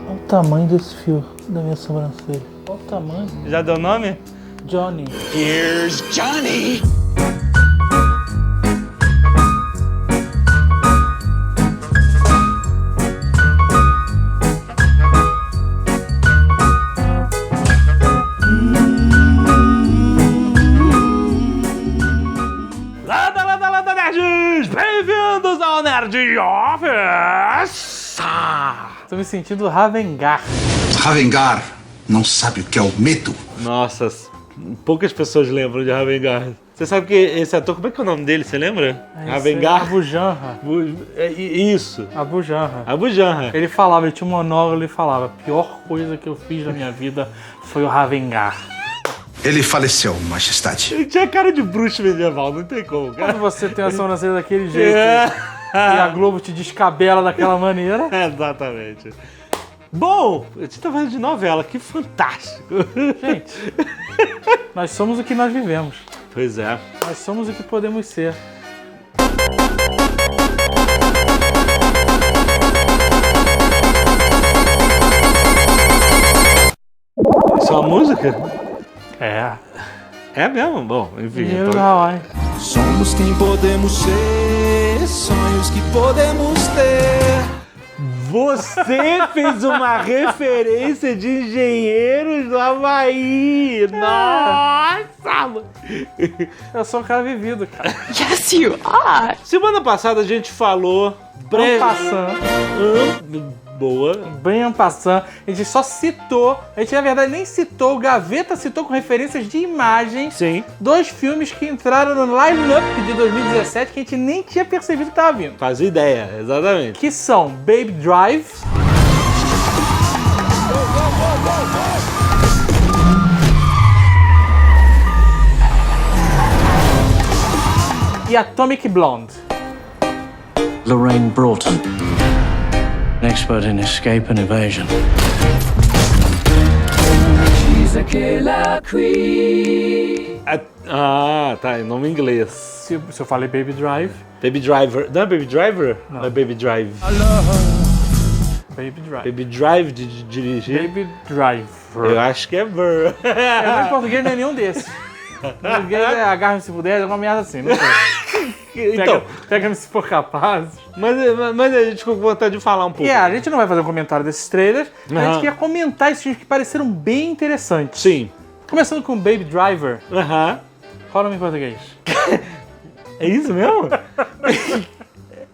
Olha o tamanho desse fio da minha sobrancelha. Olha o tamanho. Já deu nome? Johnny. Here's Johnny! Landa, nerds! Bem-vindos ao Nerd Office! Tô me sentindo Ravengar. Ravengar não sabe o que é o medo. Nossa, poucas pessoas lembram de Ravengar. Você sabe que esse ator, como é que é o nome dele? Você lembra? Ravengar? Abu Janra. Isso. Abu Janra. Abu Janra. Ele falava, ele tinha um monólogo, ele falava: a pior coisa que eu fiz na minha vida foi o Ravengar. Ele faleceu, majestade. Ele tinha cara de bruxo medieval, não tem como, cara. Quando você tem a sobrancelha daquele jeito e a Globo te descabela daquela maneira. Exatamente. Bom, a gente tá falando de novela, que fantástico. Gente, nós somos o que nós vivemos. Pois é. Nós somos o que podemos ser. Isso é uma música? É. É mesmo? Bom, enfim. Dinheiro da Hawaii. Somos quem podemos ser, sonhos que podemos ter. Você fez uma referência de Engenheiros do Havaí! Nossa! Eu sou um cara vivido, cara. Yes, you are! Semana passada a gente falou... En passant. Boa. Bem en passant. A gente só citou, a gente na verdade nem citou, o Gaveta citou com referências de imagens. Sim. Dois filmes que entraram no line-up de 2017 que a gente nem tinha percebido que tava vindo. Faz ideia, exatamente. Que são Baby Drive. E Atomic Blonde. Lorraine Broughton, an expert in escape and evasion. She's a killer queen. Tá, em nome em inglês. Se eu falei Baby Drive. Baby Driver. Não é Baby Driver? Não. Ou é Baby Drive? Baby Drive. Baby Drive de dirigir? Baby Drive. Eu acho que é Ver. Em português não é nenhum desses. Em português é agarra-me se puder, é uma merda assim, não sei. Então, Pega-me se for capaz. mas a gente ficou com vontade de falar um pouco. A gente não vai fazer um comentário desses trailers, mas a gente queria comentar esses filmes que pareceram bem interessantes. Sim. Começando com Baby Driver. Aham. Qual é o nome em português? É isso mesmo?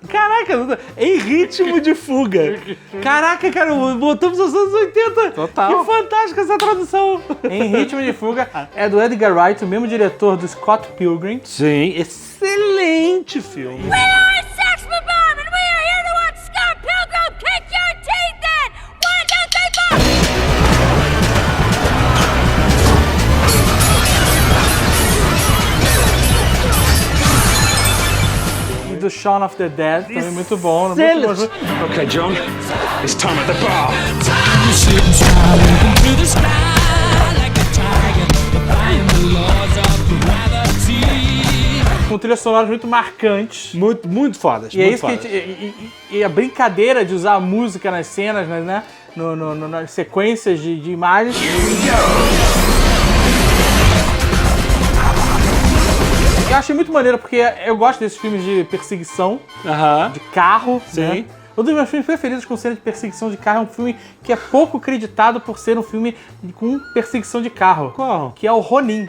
Caraca, Em Ritmo de Fuga. Caraca, cara, voltamos aos anos 80. Total. Que fantástica essa tradução. Em Ritmo de Fuga é do Edgar Wright, o mesmo diretor do Scott Pilgrim. Sim, excelente filme. We are a sex bomb and we are here to watch Scott Pilgrim kick your teeth in! 1, 2, 3, 4! E do Shaun of the Dead, também muito bom. Muito bom. Okay, John, it's time at the bar. Com trilhas sonoras muito marcantes. Muito fodas. E é isso que a gente, e a brincadeira de usar a música nas cenas, né? Nas sequências de imagens. Eu achei muito maneiro, porque eu gosto desses filmes de perseguição, de carro. Sim. Né? Um dos meus filmes preferidos com cena de perseguição de carro é um filme que é pouco creditado por ser um filme com perseguição de carro. Qual? Que é o Ronin.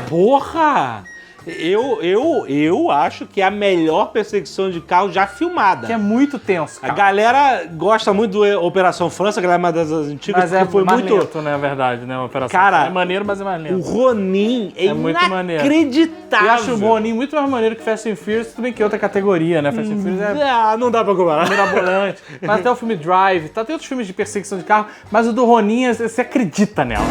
Porra! Eu acho que é a melhor perseguição de carro já filmada. Que é muito tenso, A cara. galera gosta muito do Operação França, a galera é uma das antigas, Mas é foi mais muito... lento, né, na verdade, né, a operação. Cara, é maneiro, mas é mais lento. O Ronin é muito maneiro. inacreditável. Eu acho o Ronin muito mais maneiro que Fast and Furious, tudo bem que é outra categoria, né? Fast and Furious é Não dá pra comparar. mirabolante. Mas até o filme Drive, tem outros filmes de perseguição de carro, mas o do Ronin, você acredita nela.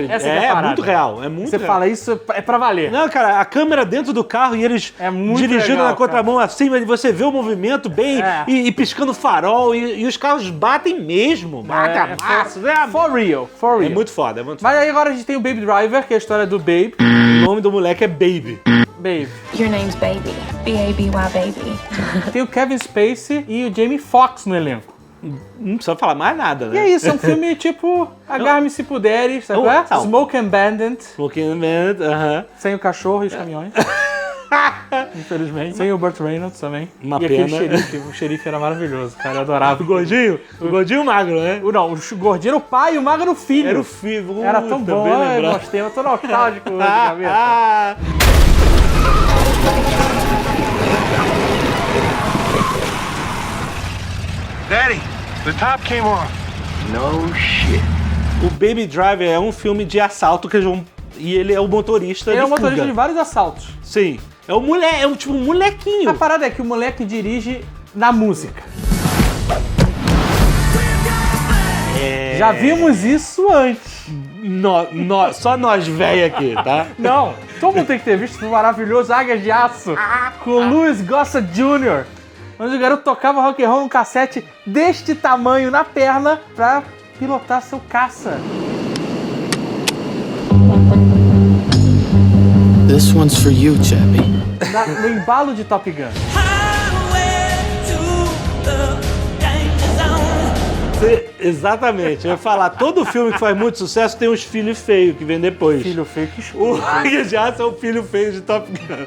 Essa é a parada. muito real, é muito Você real. fala, isso é pra valer. Não, cara, a câmera dentro do carro e eles muito dirigindo legal, na contramão assim, mas você vê o movimento bem e piscando farol e os carros batem mesmo. Batem a massa. For real, for real. É muito foda, é muito Mas foda. aí agora a gente tem o Baby Driver, que é a história do Babe. O nome do moleque é Baby. Babe. Your name's Baby. B-A-B-Y Baby. Tem o Kevin Spacey e o Jamie Foxx no elenco. Não precisa falar mais nada, né? E é isso, é um filme tipo Agarre-me se puderes, sabe qual é? Não. Smoke and Bandit, Smoking Man, sem o cachorro e os caminhões. Infelizmente. Sem o Burt Reynolds também. Uma e pena. aquele xerife, o xerife era maravilhoso, cara, eu adorava. O gordinho e o magro, né? Não, o gordinho era o pai e o magro era o filho. Era o filho. Era tão bom, eu gostei, eu tô nostálgico hoje, cabeça. Daddy, the top came off. No shit. O Baby Driver é um filme de assalto que eles vão... E ele é o motorista Ele de é o motorista fuga. de vários assaltos. Sim. É o moleque, é um tipo um molequinho. A parada é que o moleque dirige na música. Já vimos isso antes. Só nós velho aqui, tá? Não, todo mundo tem que ter visto o maravilhoso Águias de Aço com Louis Gossett Jr., onde o garoto tocava rock and roll num cassete deste tamanho na perna pra pilotar seu caça. This one's for you, Chappie. No embalo de Top Gun. Exatamente. Eu ia falar, todo filme que faz muito sucesso tem uns filhos feios que vem depois. Filho feio que O escuro. Águia de Aço é o filho feio de Top Gun.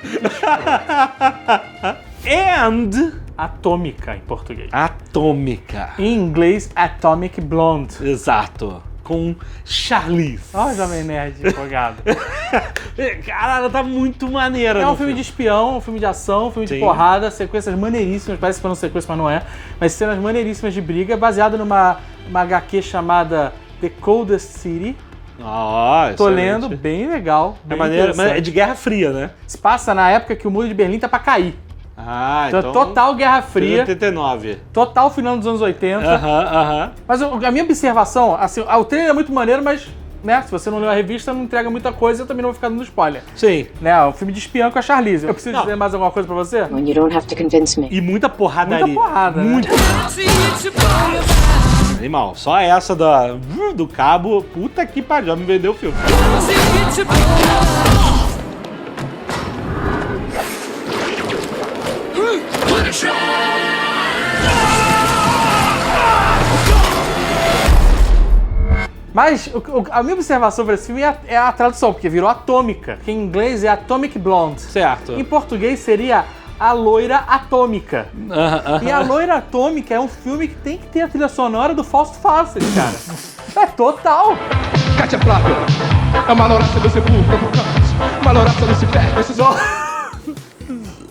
And... Atômica em português. Atômica. Em inglês, Atomic Blonde. Exato. Com Charlize. Ó, Jovem Nerd empolgado. Cara, ela tá muito maneira. É um no filme de espião, um filme de ação, um filme de Sim. porrada, sequências maneiríssimas, parece que foi uma sequência, mas não é. Mas cenas maneiríssimas de briga, baseado numa HQ chamada The Coldest City. Tô lendo, bem legal. É Bem maneiro, mas é interessante. de Guerra Fria, né? Se passa na época que o muro de Berlim tá pra cair. Ah, Então, total Guerra Fria, 89. total final dos anos 80. Aham. Mas a minha observação, assim, o trailer é muito maneiro, mas, né, se você não leu a revista, não entrega muita coisa, eu também não vou ficar dando spoiler. Sim. Né, o filme de espião com a Charlize. Eu preciso dizer mais alguma coisa pra você? You don't have to convince me. E muita porradaria. Muita porrada, né? Muito. Animal. Só essa do cabo. Puta que pariu. Já me vendeu o filme. Mas a minha observação para esse filme é a tradução, porque virou Atômica, que em inglês é Atomic Blonde. Certo. Em português seria A Loira Atômica. E A Loira Atômica é um filme que tem que ter a trilha sonora do Fausto Fawcett, cara. É total. Katia Flávia, é uma loraça do sepulcro provocante. Uma loraça do cipé.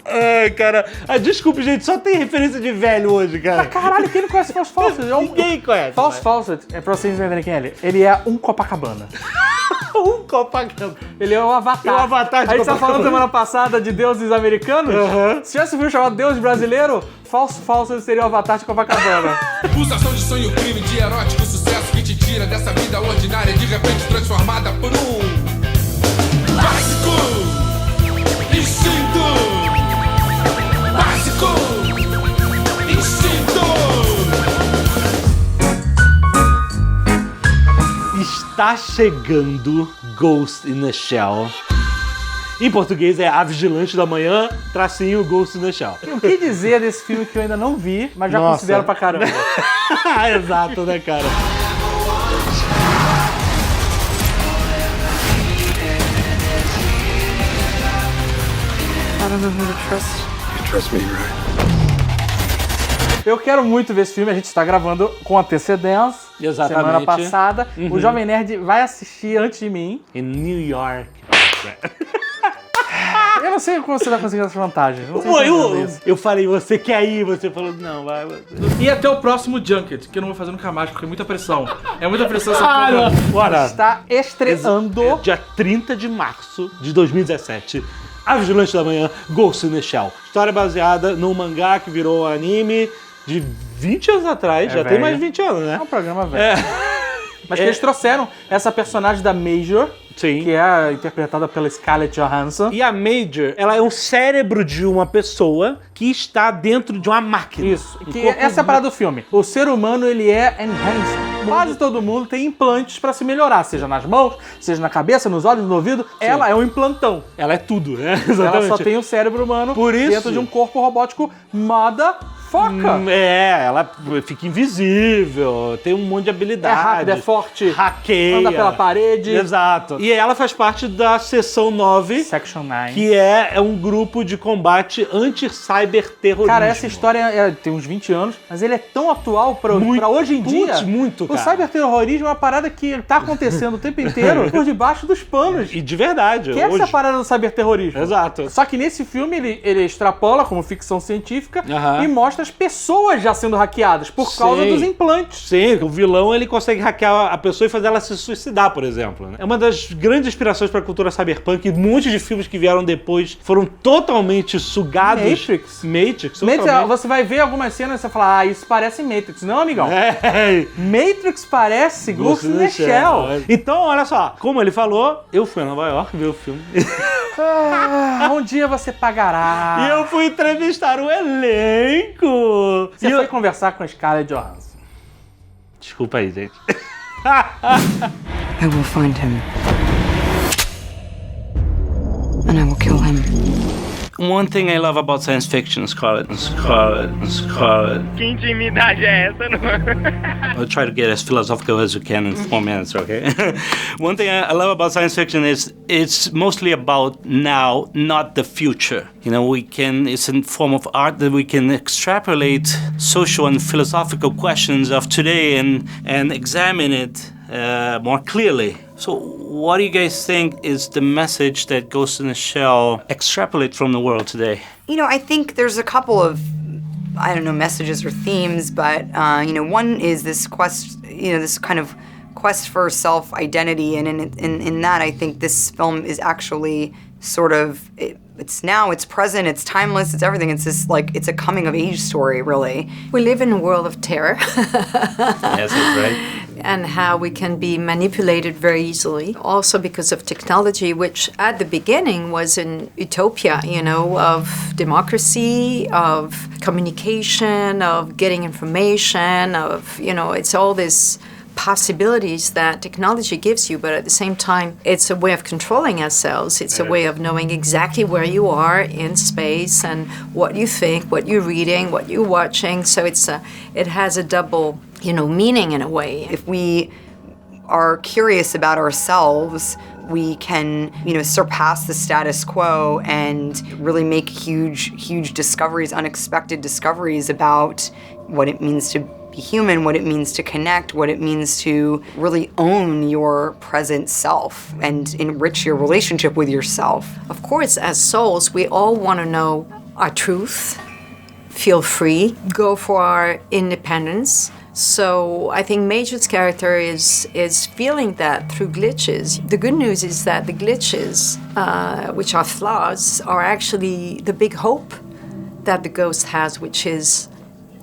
Ai, cara. Desculpa, gente. Só tem referência de velho hoje, cara. Caralho, quem não conhece Fausto Fawcett? Ninguém conhece. Fausto Fawcett, é pra vocês entenderem quem é ele. Ele é um Copacabana. Um Copacabana. Ele é o Avatar. É o Avatar de A gente tá Copacabana. falando semana passada de deuses americanos. Se tivesse um filme chamado Deus Brasileiro, Fausto Fawcett seria o Avatar de Copacabana. Pulsação de sonho, crime, de erótico sucesso que te tira dessa vida ordinária de repente transformada por um básico instinto. Básico instinto. Está chegando Ghost in the Shell. Em português é A Vigilante da Amanhã, tracinho Ghost in the Shell. O que dizer desse filme que eu ainda não vi, mas já Nossa. considero pra caramba? Exato, né, cara? I don't know who to trust. You trust me, right? Eu quero muito ver esse filme, a gente está gravando com antecedência. Exatamente. Semana passada. O Jovem Nerd vai assistir antes de mim. Em New York. Eu não sei como você vai conseguir essas vantagens. Não sei Pô, se eu vou isso. eu falei, você quer ir? Você falou, não, vai. E até o próximo Junket, que eu não vou fazer nunca mais, porque é muita pressão. É muita pressão essa Ah, porra. não. Bora. Está estreando. Dia 30 de março de 2017. A Vigilante da Amanhã, Ghost in the Shell. História baseada num mangá que virou anime de 20 anos atrás. Já tem velho. mais de 20 anos, né? É um programa velho. Mas que eles trouxeram essa personagem da Major, Sim. que é interpretada pela Scarlett Johansson. E a Major, ela é um cérebro de uma pessoa que está dentro de uma máquina. Isso. Essa é a parada do filme. O ser humano, ele é enhanced. Quase todo mundo tem implantes pra se melhorar, seja nas mãos, seja na cabeça, nos olhos, no ouvido. Sim. Ela é um implantão. Ela é tudo, né? Exatamente. Ela só tem o cérebro humano dentro de um corpo robótico foca. Ela fica invisível, tem um monte de habilidades. É rápida, é forte. Hackeia. Anda pela parede. Exato. E ela faz parte da Seção 9. Section 9. Que é um grupo de combate anti-cyberterrorismo. Cara, essa história tem uns 20 anos, mas ele é tão atual pra hoje em dia. Muito, cara. O cyberterrorismo é uma parada que tá acontecendo o tempo inteiro por debaixo dos panos. E de verdade. Que essa é a parada do cyberterrorismo. Exato. Só que nesse filme ele extrapola como ficção científica e mostra as pessoas já sendo hackeadas por causa dos implantes. Sim, o vilão ele consegue hackear a pessoa e fazer ela se suicidar, por exemplo. Né? É uma das grandes inspirações para a cultura cyberpunk. Um monte de filmes que vieram depois foram totalmente sugados. Matrix. Você vai ver algumas cenas e você fala, isso parece Matrix. Não, amigão. Matrix parece Ghost in the Shell. Então, olha só. Como ele falou, eu fui a Nova York ver o filme. Um dia você pagará. E eu fui entrevistar o elenco. Você foi conversar com a Scarlett Johansson. Desculpa aí, gente. I will find him. And I will kill him. One thing I love about science fiction, Scarlett. Que intimidade é essa, não? I'll try to get as philosophical as you can in 4 minutes, okay? One thing I love about science fiction is it's mostly about now, not the future. You know, it's a form of art that we can extrapolate social and philosophical questions of today and examine it more clearly. So what do you guys think is the message that Ghost in the Shell extrapolate from the world today? You know, I think there's a couple of, I don't know, messages or themes, but, one is this this kind of quest for self-identity, and in that, I think this film is actually sort of, it's now, it's present, it's timeless, it's everything. It's this, it's a coming-of-age story, really. We live in a world of terror. Yes, that's right. And how we can be manipulated very easily. Also because of technology, which at the beginning was an utopia, of democracy, of communication, of getting information, of, it's all this possibilities that technology gives you, but at the same time, it's a way of controlling ourselves. It's a way of knowing exactly where you are in space and what you think, what you're reading, what you're watching. So it has a double, meaning in a way. If we are curious about ourselves, we can, surpass the status quo and really make huge discoveries, unexpected discoveries about what it means to be human, what it means to connect, what it means to really own your present self and enrich your relationship with yourself. Of course, as souls, we all want to know our truth, feel free, go for our independence. So I think Major's character is feeling that through glitches. The good news is that the glitches, which are flaws, are actually the big hope that the ghost has, which is,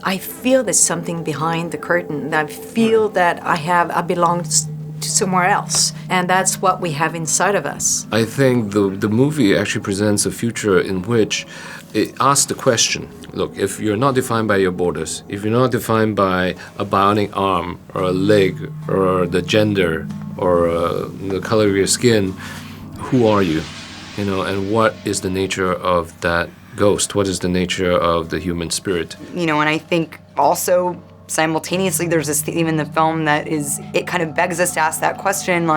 I feel there's something behind the curtain. I feel that I belong to somewhere else. And that's what we have inside of us. I think the movie actually presents a future in which it asks the question, look, if you're not defined by your borders, if you're not defined by a bionic arm or a leg or the gender or the color of your skin, who are you? And what is the nature of that ghost? What is the nature of the human spirit? And I think also simultaneously there's this theme in the film that it kind of begs us to ask that question,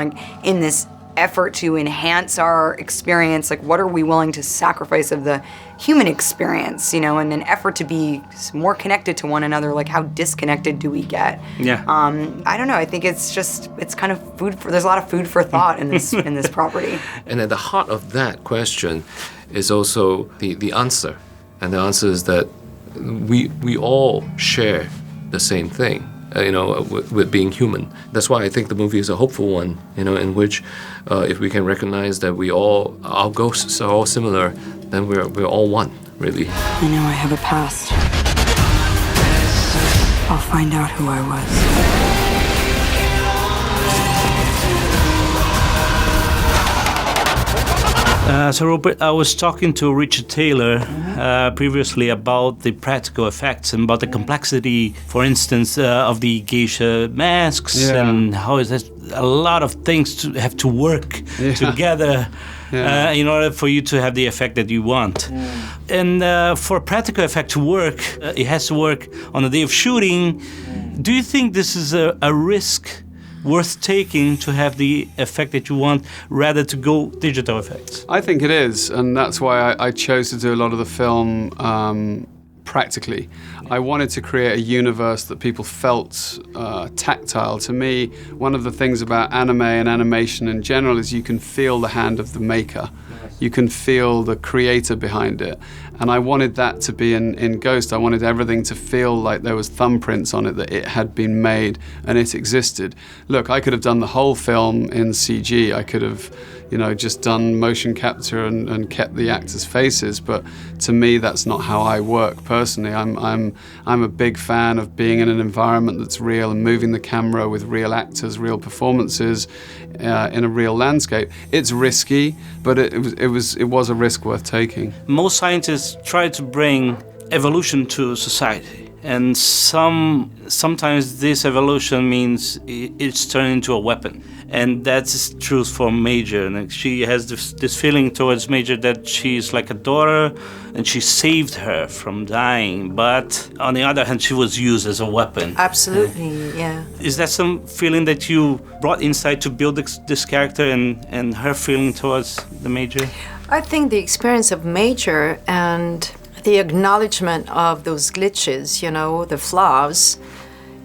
in this effort to enhance our experience, what are we willing to sacrifice of the human experience, in an effort to be more connected to one another, how disconnected do we get? Yeah. I don't know, I think it's kind of there's a lot of food for thought in this in this property. And at the heart of that question is also the answer. And the answer is that we all share the same thing. With being human. That's why I think the movie is a hopeful one, in which if we can recognize that our ghosts are all similar, then we're all one, really. I know I have a past. I'll find out who I was. So Robert, I was talking to Richard Taylor previously about the practical effects and about the complexity, for instance, of the geisha masks and how is that a lot of things to have to work together in order for you to have the effect that you want. And for a practical effect to work, it has to work on the day of shooting. Do you think this is a risk worth taking to have the effect that you want rather to go digital effects? I think it is, and that's why I chose to do a lot of the film practically. I wanted to create a universe that people felt tactile. To me, one of the things about anime and animation in general is you can feel the hand of the maker. You can feel the creator behind it. And I wanted that to be in Ghost. I wanted everything to feel like there was thumbprints on it, that it had been made and it existed. Look, I could have done the whole film in CG. I could have, just done motion capture and kept the actors' faces. But to me, that's not how I work personally. I'm a big fan of being in an environment that's real and moving the camera with real actors, real performances in a real landscape. It's risky, but it was a risk worth taking. Most scientists try to bring evolution to society, and sometimes this evolution means it's turned into a weapon. And that's true for Major. And she has this feeling towards Major that she's like a daughter and she saved her from dying. But on the other hand, she was used as a weapon. Absolutely, yeah. Is that some feeling that you brought inside to build this character and her feeling towards the Major? I think the experience of Major and the acknowledgement of those glitches, the flaws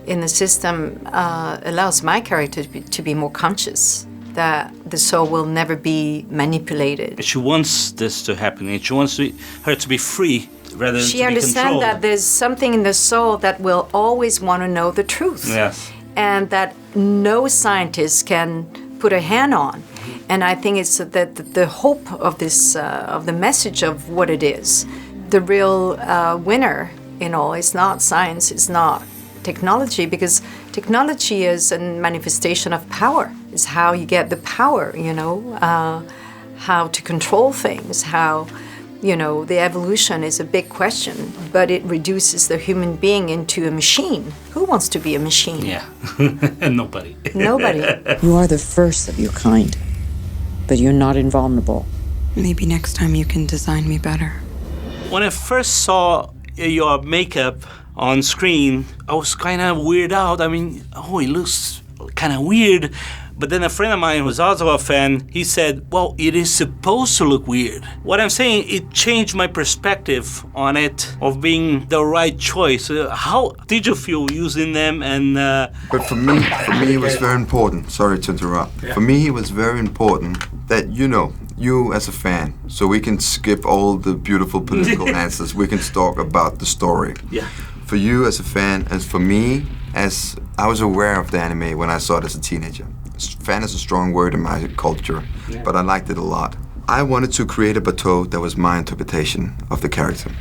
in the system allows my character to be more conscious that the soul will never be manipulated. She wants this to happen, and she wants her to be free rather than to be controlled. She understands that there's something in the soul that will always want to know the truth. Yes. And that no scientist can put a hand on. And I think it's that the hope of this, of the message of what it is. The real winner in all is not science, it's not technology, because technology is a manifestation of power. It's how you get the power, how to control things, how, the evolution is a big question, but it reduces the human being into a machine. Who wants to be a machine? Yeah, nobody. Nobody. You are the first of your kind, but you're not invulnerable. Maybe next time you can design me better. When I first saw your makeup on screen, I was kind of weirded out. I mean, it looks kind of weird. But then a friend of mine who's also a fan, he said, well, it is supposed to look weird. What I'm saying, it changed my perspective on it, of being the right choice. How did you feel using them? And But for me, it was very important. Sorry to interrupt. Yeah. For me, it was very important that, you as a fan, so we can skip all the beautiful political answers. We can talk about the story. Yeah. For you as a fan, as for me, as I was aware of the anime when I saw it as a teenager. Fan is a strong word in my culture, but I liked it a lot. I wanted to create a bateau that was my interpretation of the character.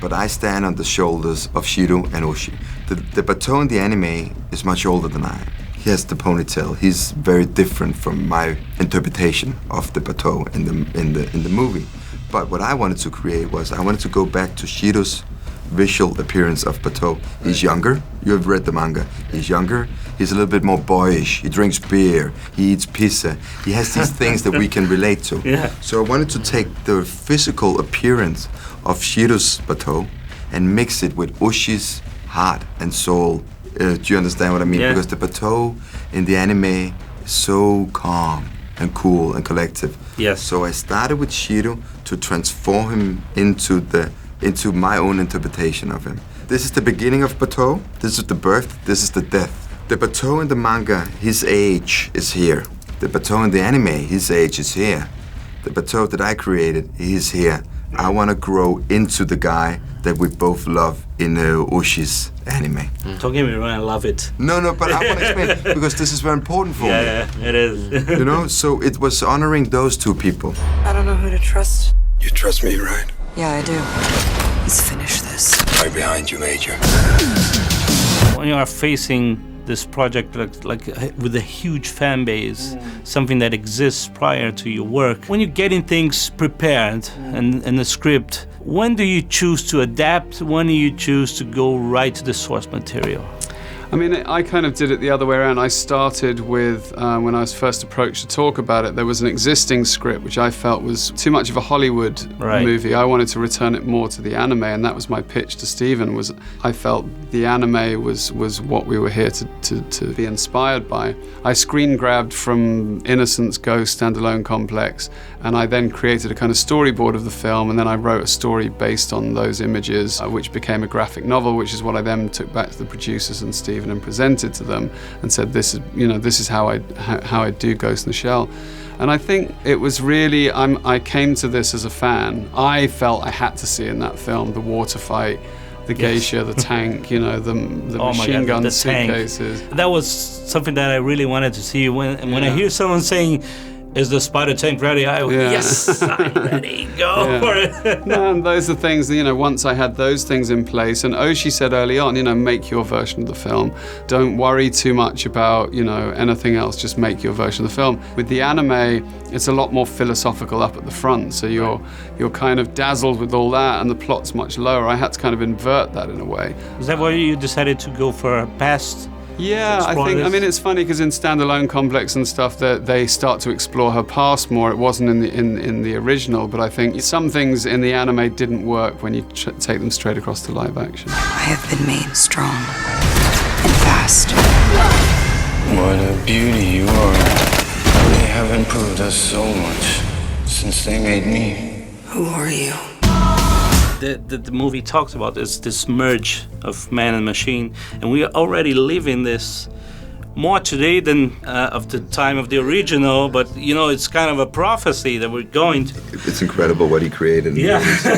But I stand on the shoulders of Shiro and Oshi. The bateau in the anime is much older than I am. He has the ponytail. He's very different from my interpretation of the bateau in the movie. But what I wanted to create was I wanted to go back to Shiro's visual appearance of bateau. He's younger. You have read the manga. He's younger. He's a little bit more boyish. He drinks beer. He eats pizza. He has these things that we can relate to. Yeah. So I wanted to take the physical appearance of Shiro's bateau and mix it with Oshi's heart and soul. Do you understand what I mean? Yeah. Because the bateau in the anime is so calm and cool and collective. Yes. So I started with Shiro to transform him into my own interpretation of him. This is the beginning of bateau. This is the birth. This is the death. The bateau in the manga, his age is here. The bateau in the anime, his age is here. The bateau that I created, he's here. I want to grow into the guy that we both love in Oshi's anime. Don't get me wrong, I love it. No, but I want to explain because this is very important for me. Yeah, it is. So it was honoring those two people. I don't know who to trust. You trust me, right? Yeah, I do. Let's finish this. Right behind you, Major. When you are facing this project like with a huge fan base, something that exists prior to your work. When you're getting things prepared and the script, when do you choose to adapt? When do you choose to go right to the source material? I mean, I kind of did it the other way around. I started with, when I was first approached to talk about it, there was an existing script which I felt was too much of a Hollywood movie. I wanted to return it more to the anime, and that was my pitch to Steven, was I felt the anime was what we were here to be inspired by. I screen grabbed from Innocence Ghost standalone complex, and I then created a kind of storyboard of the film, and then I wrote a story based on those images, which became a graphic novel, which is what I then took back to the producers and Steven and presented to them and said, this is how I do Ghost in the Shell. And I think it was really, I came to this as a fan. I felt I had to see in that film the water fight, the geisha, the tank, the machine gun suitcases. That was something that I really wanted to see. When I hear someone saying, "Is the spider tank ready?" Yes, I'm ready. Go for it. No, and those are things, once I had those things in place, and Oshi said early on, make your version of the film. Don't worry too much about, anything else, just make your version of the film. With the anime, it's a lot more philosophical up at the front, so you're kind of dazzled with all that, and the plot's much lower. I had to kind of invert that in a way. Is that why you decided to go for a past? Yeah, I mean, it's funny because in Standalone Complex and stuff, that they start to explore her past more. It wasn't in the original, but I think some things in the anime didn't work when you take them straight across to live action. I have been made strong and fast. What a beauty you are. They have improved us so much since they made me. Who are you? The movie talks about this merge of man and machine, and we are already living this more today than of the time of the original, but it's kind of a prophecy that we're going to. It's incredible what he created.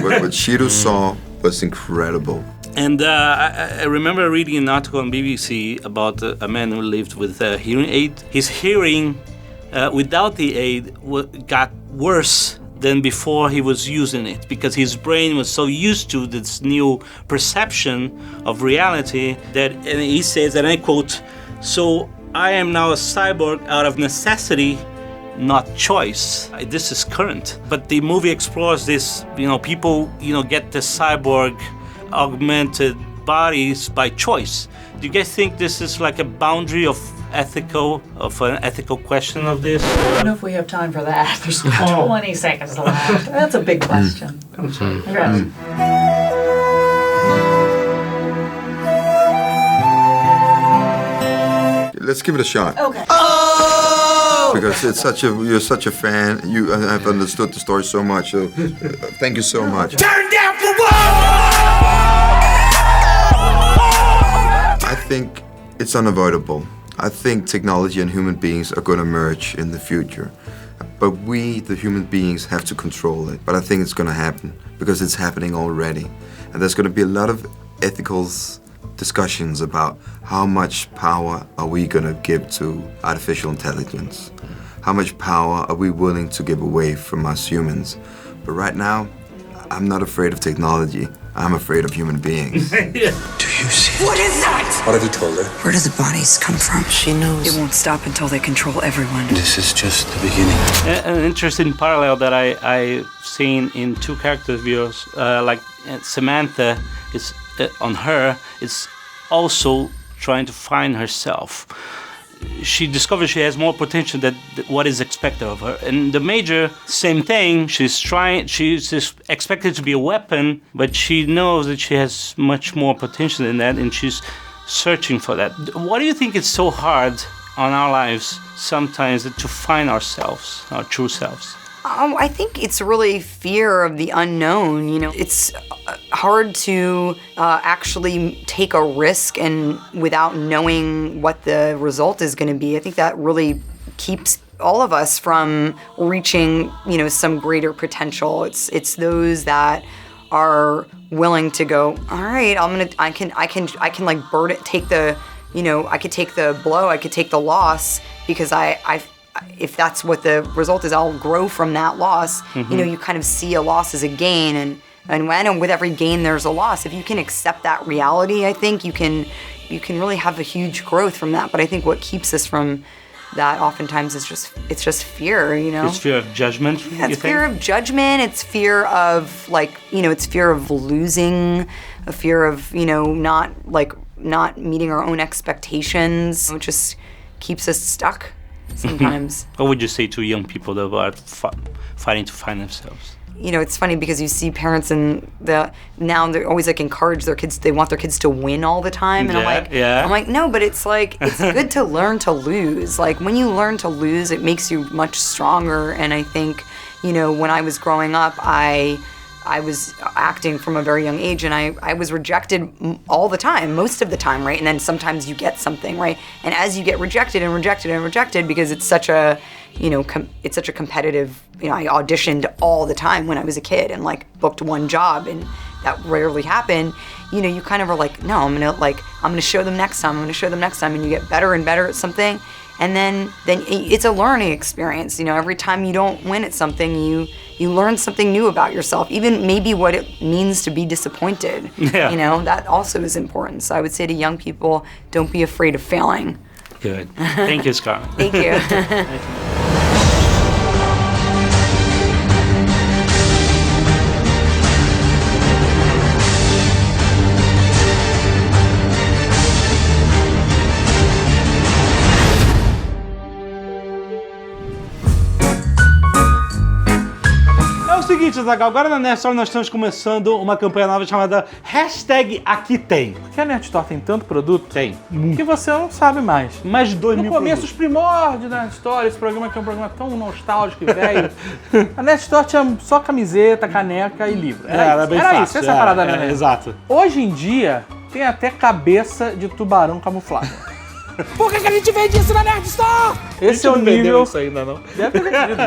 What Shiro saw was incredible. And I remember reading an article on BBC about a man who lived with a hearing aid. His hearing without the aid got worse than before he was using it, because his brain was so used to this new perception of reality that, and he says, and I quote, "So I am now a cyborg out of necessity, not choice." This is current. But the movie explores this, people, get the cyborg augmented bodies by choice. Do you guys think this is like a boundary of an ethical question of this? I don't know if we have time for that. There's 20 seconds left. That's a big question. Let's give it a shot. Okay. Because you're such a fan. I've understood the story so much. So thank you so much. Turn down for what? I think it's unavoidable. I think technology and human beings are going to merge in the future. But we, the human beings, have to control it. But I think it's going to happen because it's happening already. And there's going to be a lot of ethical discussions about how much power are we going to give to artificial intelligence? How much power are we willing to give away from us humans? But right now, I'm not afraid of technology. I'm afraid of human beings. Do you see? What is that? What have you told her? Where do the bodies come from? She knows. It won't stop until they control everyone. This is just the beginning. An interesting parallel that I've seen in two character views, like Samantha, is on her, is also trying to find herself. She discovers she has more potential than what is expected of her. And the major, same thing, she's expected to be a weapon, but she knows that she has much more potential than that, and she's searching for that. Why do you think it's so hard on our lives sometimes to find ourselves, our true selves? I think it's really fear of the unknown. It's hard to actually take a risk and without knowing what the result is going to be. I think that really keeps all of us from reaching, some greater potential. It's those that are willing to go, all right, I can like take the, I could take the blow, I could take the loss because if that's what the result is, I'll grow from that loss. Mm-hmm. You kind of see a loss as a gain, and with every gain there's a loss. If you can accept that reality, I think you can you can really have a huge growth from that. But I think what keeps us from that oftentimes is just fear, you know? It's fear of judgment, Yeah, it's fear of judgment, it's fear of it's fear of losing, a fear of, not meeting our own expectations. It just keeps us stuck sometimes. What would you say to young people that are fighting to find themselves? It's funny because you see parents now they're always encourage their kids. They want their kids to win all the time, and I'm like, no, but it's it's good to learn to lose. When you learn to lose, it makes you much stronger. And I think, when I was growing up, I was acting from a very young age, and I was rejected all the time, most of the time, right? And then sometimes you get something, right? And as you get rejected and rejected and rejected, because it's such a it's such a competitive, I auditioned all the time when I was a kid and booked one job, and that rarely happened. You kind of are like, no, I'm gonna show them next time, and you get better and better at something. And then it's a learning experience. Every time you don't win at something, you learn something new about yourself, even maybe what it means to be disappointed. Yeah. That also is important. So I would say to young people, don't be afraid of failing. Good. Thank you, Scarlett. Thank you. É o seguinte, Azaghal, agora na NERDSTORE nós estamos começando uma campanha nova chamada #AquiTem. Porque a NERDSTORE tem tanto produto Tem. que você não sabe mais. Mais de 2 No mil começo, produtos. os primórdios da NERDSTORE, esse programa que é um programa tão nostálgico e velho, a NERDSTORE tinha só camiseta, caneca e livro. Era bem Era fácil. isso, essa é a parada da NERDSTORE. Exato. Hoje em dia, tem até cabeça de tubarão camuflada. Por que a gente vende isso na NERDSTORE? Esse é o não vendeu nível... isso ainda, não. Deve ter vendido,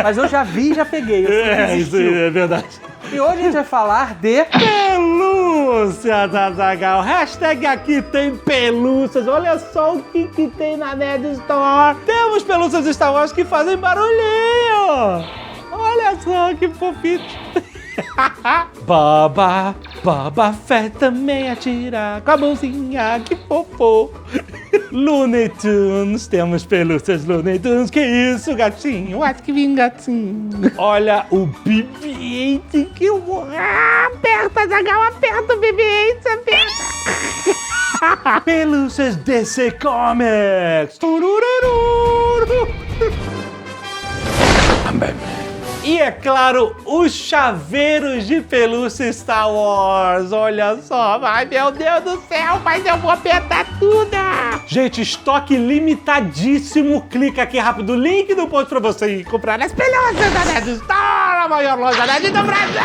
mas eu já vi e já peguei. Eu sei que Isso existiu. é verdade. E hoje a gente vai falar de... Pelúcia, Azaghal. #AquiTem pelúcias. Olha só o que tem na NERDSTORE. Temos pelúcias Star Wars que fazem barulhinho. Olha só que fofinho. Boba Fett também atira com a mãozinha, que fofo. Looney Tunes, temos pelúcias Looney Tunes. Que isso, gatinho? Acho que vim, gatinho. Olha o BB-8 que eu... aperta, Azaghal, aperta o BB-8, aperta. Pelúcias DC Comics. Turururu. TAMBÉM. E, é claro, os chaveiros de pelúcia Star Wars. Olha só, ai meu Deus do céu, mas eu vou apertar tudo. Gente, estoque limitadíssimo. Clica aqui rápido, link no post pra você ir comprar as pelúcias da NERDSTORE, a maior loja nerd do Brasil.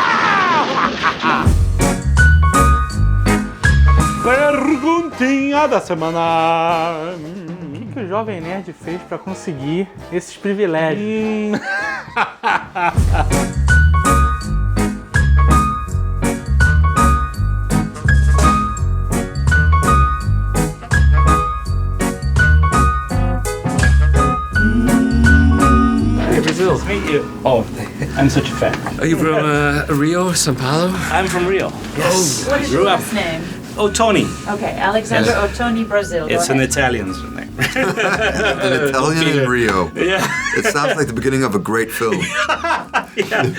Perguntinha da semana. O que o Jovem Nerd fez pra conseguir esses privilégios? Hey, Brazil. Nice to meet you. Oh, I'm such a fan. Are you from Rio, São Paulo? I'm from Rio. Yes. What is Grew your up. last name? Ottoni. Okay, Alexandre Ottoni, Brazil. It's Go an ahead. Italian name. An Italian in Rio. Yeah. It sounds like the beginning of a great film. Yeah.